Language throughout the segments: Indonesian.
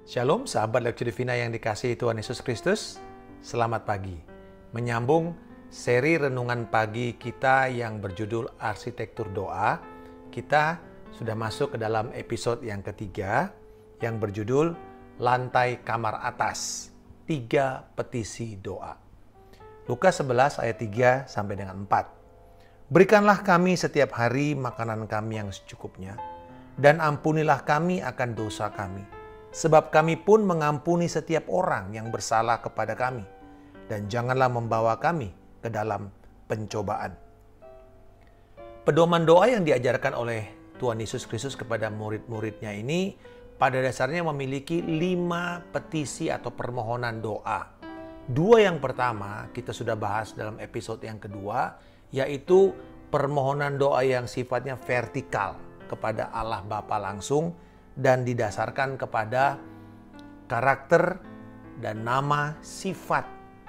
Shalom, sahabat Lectio Divina yang dikasihi Tuhan Yesus Kristus. Selamat pagi. Menyambung seri renungan pagi kita yang berjudul Arsitektur Doa, kita sudah masuk ke dalam episode yang ketiga yang berjudul Lantai Kamar Atas, 3 petisi doa. Lukas 11 ayat 3 sampai dengan 4. Berikanlah kami setiap hari makanan kami yang secukupnya, dan ampunilah kami akan dosa kami. Sebab kami pun mengampuni setiap orang yang bersalah kepada kami. Dan janganlah membawa kami ke dalam pencobaan. Pedoman doa yang diajarkan oleh Tuhan Yesus Kristus kepada murid-muridnya ini pada dasarnya memiliki 5 petisi atau permohonan doa. 2 yang pertama kita sudah bahas dalam episode yang kedua, yaitu permohonan doa yang sifatnya vertikal kepada Allah Bapa langsung, dan didasarkan kepada karakter dan nama sifat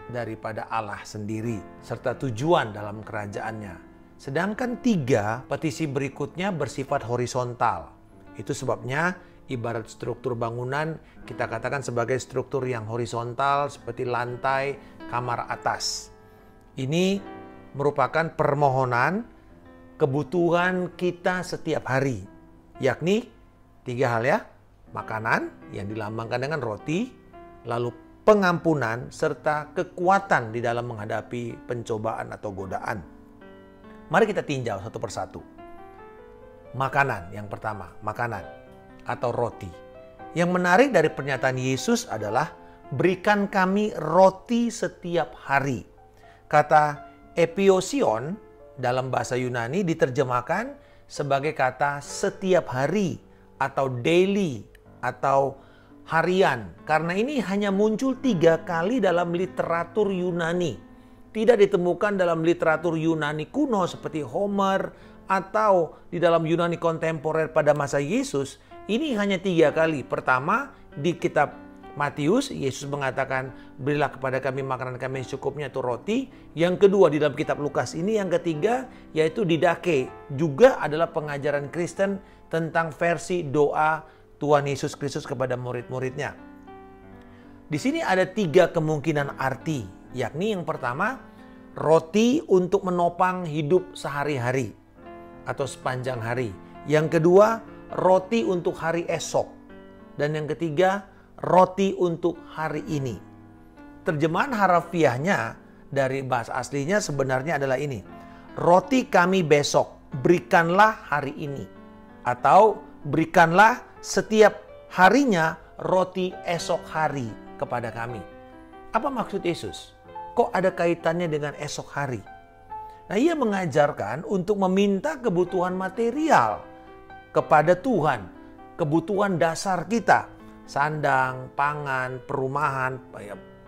daripada Allah sendiri serta tujuan dalam kerajaannya. Sedangkan 3 petisi berikutnya bersifat horizontal. Itu sebabnya ibarat struktur bangunan kita katakan sebagai struktur yang horizontal seperti lantai kamar atas. Ini merupakan permohonan kebutuhan kita setiap hari, yakni 3 hal ya, makanan yang dilambangkan dengan roti, lalu pengampunan, serta kekuatan di dalam menghadapi pencobaan atau godaan. Mari kita tinjau satu persatu. Makanan yang pertama, makanan atau roti. Yang menarik dari pernyataan Yesus adalah, berikan kami roti setiap hari. Kata epiosion dalam bahasa Yunani diterjemahkan sebagai kata setiap hari, atau daily, atau harian. Karena ini hanya muncul 3 kali dalam literatur Yunani. Tidak ditemukan dalam literatur Yunani kuno seperti Homer, atau di dalam Yunani kontemporer pada masa Yesus. Ini hanya 3 kali. Pertama, di kitab Matius, Yesus mengatakan, berilah kepada kami makanan kami yang secukupnya, itu roti. Yang kedua di dalam kitab Lukas ini, yang ketiga yaitu Didake, juga adalah pengajaran Kristen tentang versi doa Tuhan Yesus Kristus kepada murid-muridnya. Di sini ada 3 kemungkinan arti, yakni yang pertama, roti untuk menopang hidup sehari-hari atau sepanjang hari. Yang kedua, roti untuk hari esok. Dan yang ketiga, roti untuk hari ini. Terjemahan harafiahnya dari bahasa aslinya sebenarnya adalah ini. Roti kami besok, berikanlah hari ini. Atau berikanlah setiap harinya roti esok hari kepada kami. Apa maksud Yesus? Kok ada kaitannya dengan esok hari? Nah, ia mengajarkan untuk meminta kebutuhan material kepada Tuhan. Kebutuhan dasar kita. Sandang, pangan, perumahan,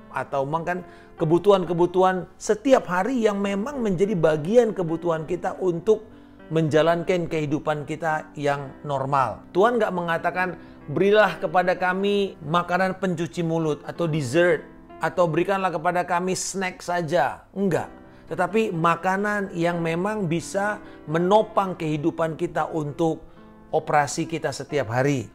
atau mungkin kebutuhan-kebutuhan setiap hari yang memang menjadi bagian kebutuhan kita untuk menjalankan kehidupan kita yang normal. Tuhan gak mengatakan, berilah kepada kami makanan pencuci mulut atau dessert, atau berikanlah kepada kami snack saja. Enggak. Tetapi makanan yang memang bisa menopang kehidupan kita untuk operasi kita setiap hari.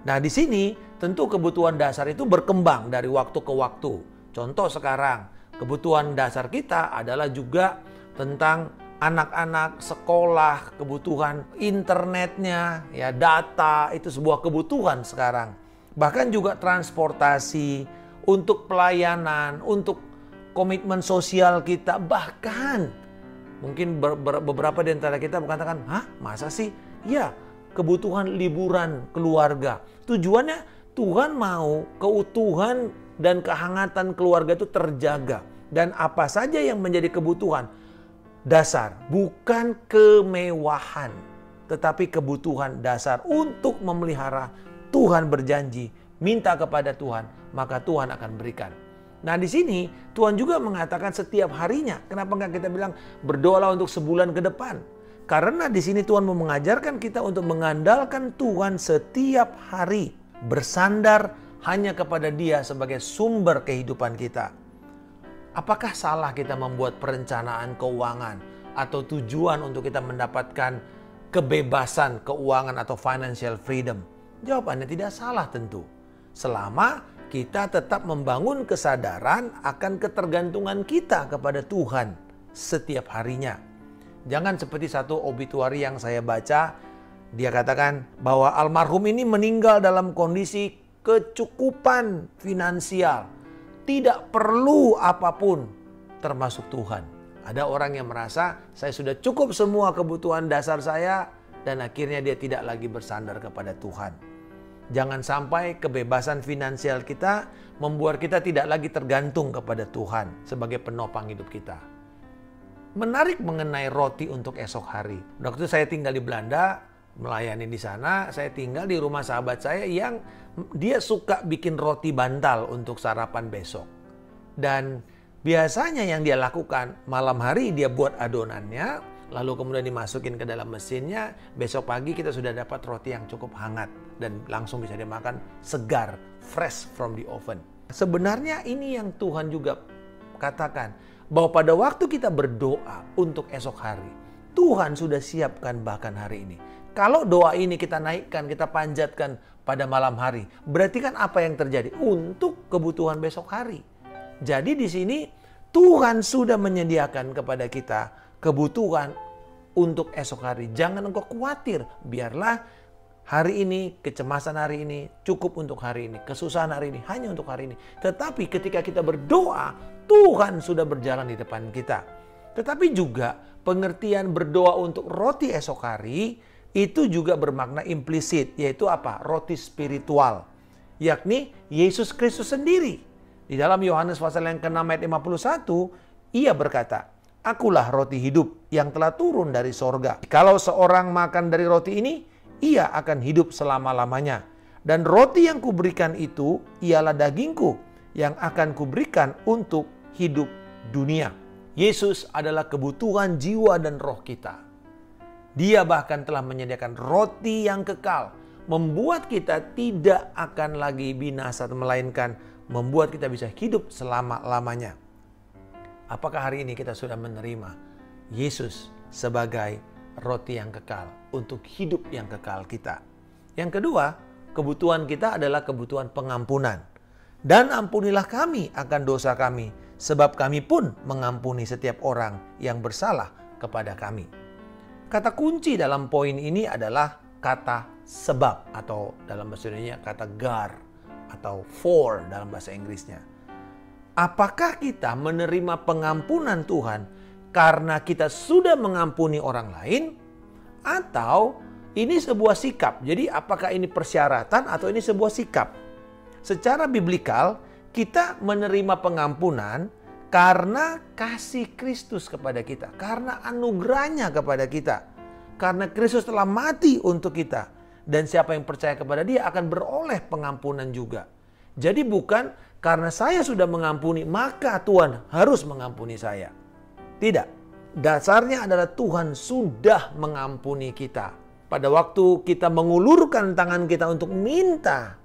Nah, di sini tentu kebutuhan dasar itu berkembang dari waktu ke waktu. Contoh sekarang, kebutuhan dasar kita adalah juga tentang anak-anak, sekolah, kebutuhan internetnya, ya data, itu sebuah kebutuhan sekarang. Bahkan juga transportasi, untuk pelayanan, untuk komitmen sosial kita. Bahkan mungkin beberapa di antara kita mengatakan, hah masa sih? Ya, kebutuhan liburan keluarga. Tujuannya Tuhan mau keutuhan dan kehangatan keluarga itu terjaga. Dan apa saja yang menjadi kebutuhan dasar, bukan kemewahan, tetapi kebutuhan dasar untuk memelihara. Tuhan berjanji, minta kepada Tuhan, maka Tuhan akan berikan. Nah, di sini Tuhan juga mengatakan setiap harinya. Kenapa enggak kita bilang berdoalah untuk sebulan ke depan? Karena di sini Tuhan mau mengajarkan kita untuk mengandalkan Tuhan setiap hari, bersandar hanya kepada Dia sebagai sumber kehidupan kita. Apakah salah kita membuat perencanaan keuangan atau tujuan untuk kita mendapatkan kebebasan keuangan atau financial freedom? Jawabannya tidak salah tentu. selama kita tetap membangun kesadaran akan ketergantungan kita kepada Tuhan setiap harinya. Jangan seperti satu obituari yang saya baca, dia katakan bahwa almarhum ini meninggal dalam kondisi kecukupan finansial, tidak perlu apapun termasuk Tuhan. Ada orang yang merasa saya sudah cukup semua kebutuhan dasar saya dan akhirnya dia tidak lagi bersandar kepada Tuhan. Jangan sampai kebebasan finansial kita membuat kita tidak lagi tergantung kepada Tuhan sebagai penopang hidup kita. Menarik mengenai roti untuk esok hari. Waktu saya tinggal di Belanda, melayani di sana, saya tinggal di rumah sahabat saya yang dia suka bikin roti bantal untuk sarapan besok. Dan biasanya yang dia lakukan, malam hari dia buat adonannya, lalu kemudian dimasukin ke dalam mesinnya, besok pagi kita sudah dapat roti yang cukup hangat dan langsung bisa dimakan segar, fresh from the oven. Sebenarnya ini yang Tuhan juga katakan, bahwa pada waktu kita berdoa untuk esok hari, Tuhan sudah siapkan bahkan hari ini. Kalau doa ini kita naikkan, kita panjatkan pada malam hari, berarti kan apa yang terjadi? Untuk kebutuhan besok hari. Jadi di sini Tuhan sudah menyediakan kepada kita kebutuhan untuk esok hari. Jangan engkau khawatir, biarlah hari ini, kecemasan hari ini cukup untuk hari ini, kesusahan hari ini hanya untuk hari ini. Tetapi ketika kita berdoa, Tuhan sudah berjalan di depan kita. Tetapi juga pengertian berdoa untuk roti esok hari itu juga bermakna implisit, yaitu apa? Roti spiritual, yakni Yesus Kristus sendiri. Di dalam Yohanes pasal yang ke-6 ayat 51, ia berkata, "Akulah roti hidup yang telah turun dari sorga. Kalau seorang makan dari roti ini, ia akan hidup selama-lamanya. Dan roti yang kuberikan itu ialah dagingku yang akan kuberikan untuk hidup dunia." Yesus adalah kebutuhan jiwa dan roh kita. Dia bahkan telah menyediakan roti yang kekal, membuat kita tidak akan lagi binasa, melainkan membuat kita bisa hidup selama-lamanya. Apakah hari ini kita sudah menerima Yesus sebagai roti yang kekal untuk hidup yang kekal kita? Yang kedua, kebutuhan kita adalah kebutuhan pengampunan. Dan ampunilah kami akan dosa kami, sebab kami pun mengampuni setiap orang yang bersalah kepada kami. Kata kunci dalam poin ini adalah kata sebab, atau dalam bahasa Indonesia kata gar, atau for dalam bahasa Inggrisnya. Apakah kita menerima pengampunan Tuhan karena kita sudah mengampuni orang lain, atau ini sebuah sikap? Jadi apakah ini persyaratan atau ini sebuah sikap? Secara biblikal, kita menerima pengampunan karena kasih Kristus kepada kita, karena anugerahnya kepada kita, karena Kristus telah mati untuk kita, dan siapa yang percaya kepada Dia akan beroleh pengampunan juga. Jadi bukan karena saya sudah mengampuni, maka Tuhan harus mengampuni saya. Tidak. Dasarnya adalah Tuhan sudah mengampuni kita. Pada waktu kita mengulurkan tangan kita untuk minta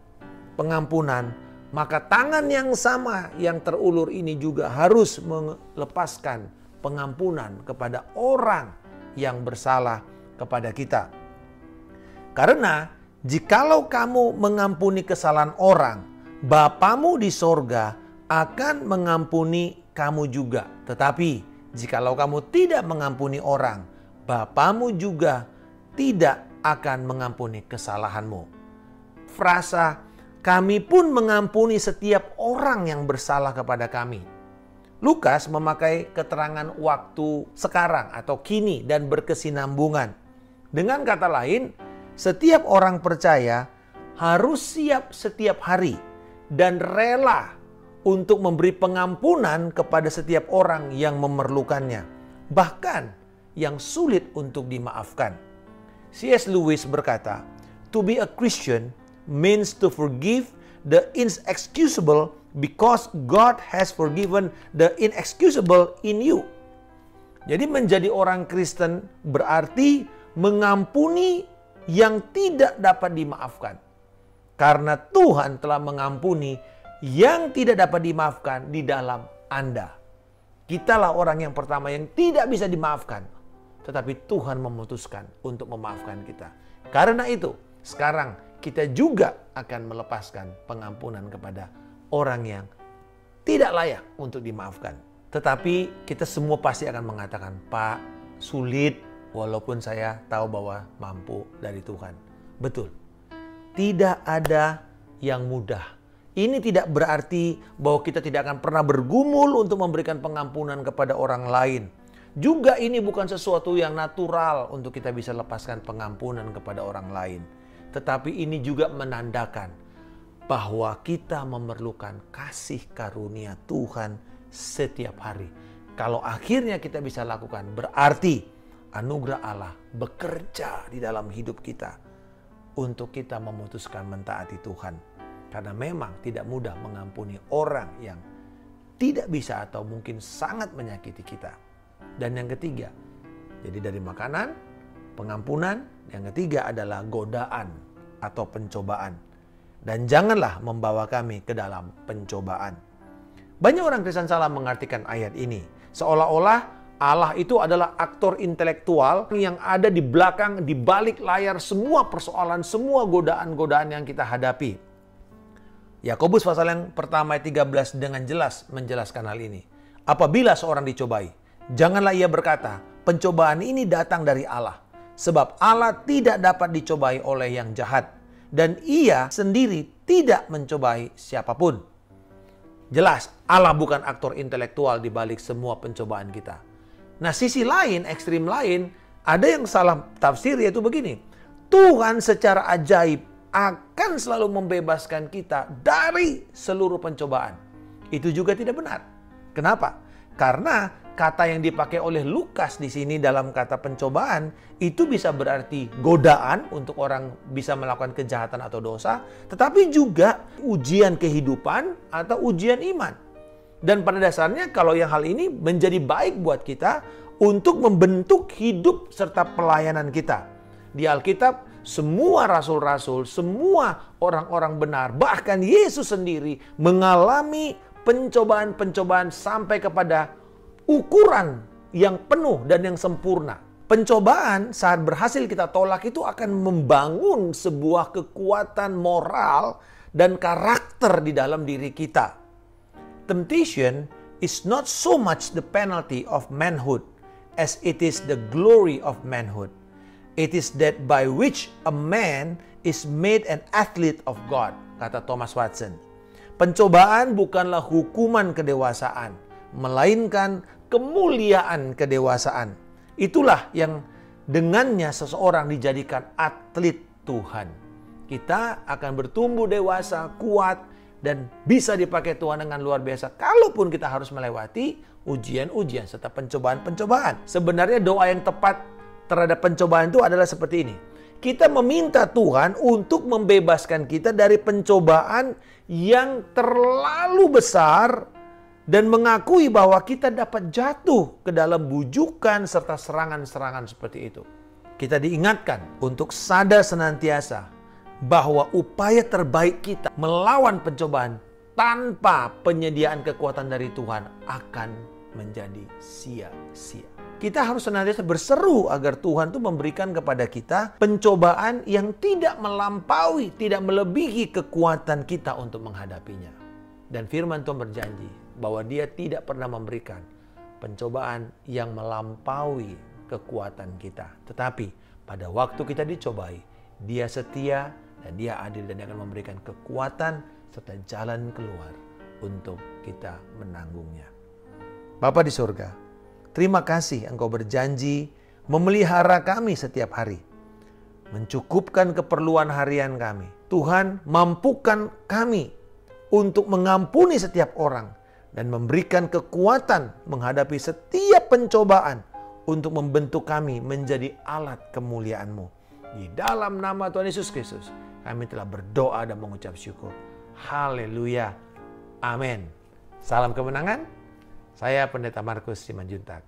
pengampunan, maka tangan yang sama yang terulur ini juga harus melepaskan pengampunan kepada orang yang bersalah kepada kita. Karena jikalau kamu mengampuni kesalahan orang, Bapamu di sorga akan mengampuni kamu juga. Tetapi jikalau kamu tidak mengampuni orang, Bapamu juga tidak akan mengampuni kesalahanmu. Frasa "kami pun mengampuni setiap orang yang bersalah kepada kami", Lukas memakai keterangan waktu sekarang atau kini dan berkesinambungan. Dengan kata lain, setiap orang percaya harus siap setiap hari dan rela untuk memberi pengampunan kepada setiap orang yang memerlukannya, bahkan yang sulit untuk dimaafkan. C.S. Lewis berkata, "To be a Christian means to forgive the inexcusable because God has forgiven the inexcusable in you." Jadi menjadi orang Kristen berarti mengampuni yang tidak dapat dimaafkan. Karena Tuhan telah mengampuni yang tidak dapat dimaafkan di dalam Anda. Kitalah orang yang pertama yang tidak bisa dimaafkan, tetapi Tuhan memutuskan untuk memaafkan kita. Karena itu, sekarang kita juga akan melepaskan pengampunan kepada orang yang tidak layak untuk dimaafkan. Tetapi kita semua pasti akan mengatakan, Pak, sulit, walaupun saya tahu bahwa mampu dari Tuhan. Betul. Tidak ada yang mudah. Ini tidak berarti bahwa kita tidak akan pernah bergumul untuk memberikan pengampunan kepada orang lain. Juga ini bukan sesuatu yang natural untuk kita bisa lepaskan pengampunan kepada orang lain. Tetapi ini juga menandakan bahwa kita memerlukan kasih karunia Tuhan setiap hari. Kalau akhirnya kita bisa lakukan, berarti anugerah Allah bekerja di dalam hidup kita untuk kita memutuskan mentaati Tuhan. Karena memang tidak mudah mengampuni orang yang tidak bisa atau mungkin sangat menyakiti kita. Dan yang ketiga, jadi dari makanan, pengampunan. Yang ketiga adalah godaan atau pencobaan. Dan janganlah membawa kami ke dalam pencobaan. Banyak orang Kristen salah mengartikan ayat ini. Seolah-olah Allah itu adalah aktor intelektual yang ada di belakang, di balik layar semua persoalan, semua godaan-godaan yang kita hadapi. Yakobus pasal yang pertama ayat 13 dengan jelas menjelaskan hal ini. Apabila seorang dicobai, janganlah ia berkata, pencobaan ini datang dari Allah. Sebab Allah tidak dapat dicobai oleh yang jahat. Dan ia sendiri tidak mencobai siapapun. Jelas, Allah bukan aktor intelektual di balik semua pencobaan kita. Nah, sisi lain, ekstrim lain, ada yang salah tafsir yaitu begini. Tuhan secara ajaib akan selalu membebaskan kita dari seluruh pencobaan. Itu juga tidak benar. Kenapa? Karena kata yang dipakai oleh Lukas di sini dalam kata pencobaan itu bisa berarti godaan untuk orang bisa melakukan kejahatan atau dosa, tetapi juga ujian kehidupan atau ujian iman. Dan pada dasarnya kalau yang hal ini menjadi baik buat kita untuk membentuk hidup serta pelayanan kita. Di Alkitab semua rasul-rasul, semua orang-orang benar, bahkan Yesus sendiri mengalami pencobaan-pencobaan sampai kepada ukuran yang penuh dan yang sempurna. Pencobaan saat berhasil kita tolak itu akan membangun sebuah kekuatan moral dan karakter di dalam diri kita. Temptation is not so much the penalty of manhood as it is the glory of manhood. It is that by which a man is made an athlete of God, kata Thomas Watson. Pencobaan bukanlah hukuman kedewasaan, melainkan kemuliaan kedewasaan. Itulah yang dengannya seseorang dijadikan atlet Tuhan. Kita akan bertumbuh dewasa, kuat, dan bisa dipakai Tuhan dengan luar biasa. Kalaupun kita harus melewati ujian-ujian serta pencobaan-pencobaan. Sebenarnya doa yang tepat terhadap pencobaan itu adalah seperti ini. Kita meminta Tuhan untuk membebaskan kita dari pencobaan yang terlalu besar dan mengakui bahwa kita dapat jatuh ke dalam bujukan serta serangan-serangan seperti itu. Kita diingatkan untuk sadar senantiasa bahwa upaya terbaik kita melawan pencobaan tanpa penyediaan kekuatan dari Tuhan akan menjadi sia-sia. Kita harus senantiasa berseru agar Tuhan itu memberikan kepada kita pencobaan yang tidak melampaui, tidak melebihi kekuatan kita untuk menghadapinya. Dan firman Tuhan berjanji bahwa Dia tidak pernah memberikan pencobaan yang melampaui kekuatan kita. Tetapi pada waktu kita dicobai, Dia setia dan Dia adil dan Dia akan memberikan kekuatan serta jalan keluar untuk kita menanggungnya. Bapa di surga, terima kasih Engkau berjanji memelihara kami setiap hari. Mencukupkan keperluan harian kami. Tuhan, mampukan kami untuk mengampuni setiap orang. Dan memberikan kekuatan menghadapi setiap pencobaan. Untuk membentuk kami menjadi alat kemuliaan-Mu. Di dalam nama Tuhan Yesus Kristus, kami telah berdoa dan mengucap syukur. Haleluya. Amin. Salam kemenangan. Saya Pendeta Markus Simanjuntak.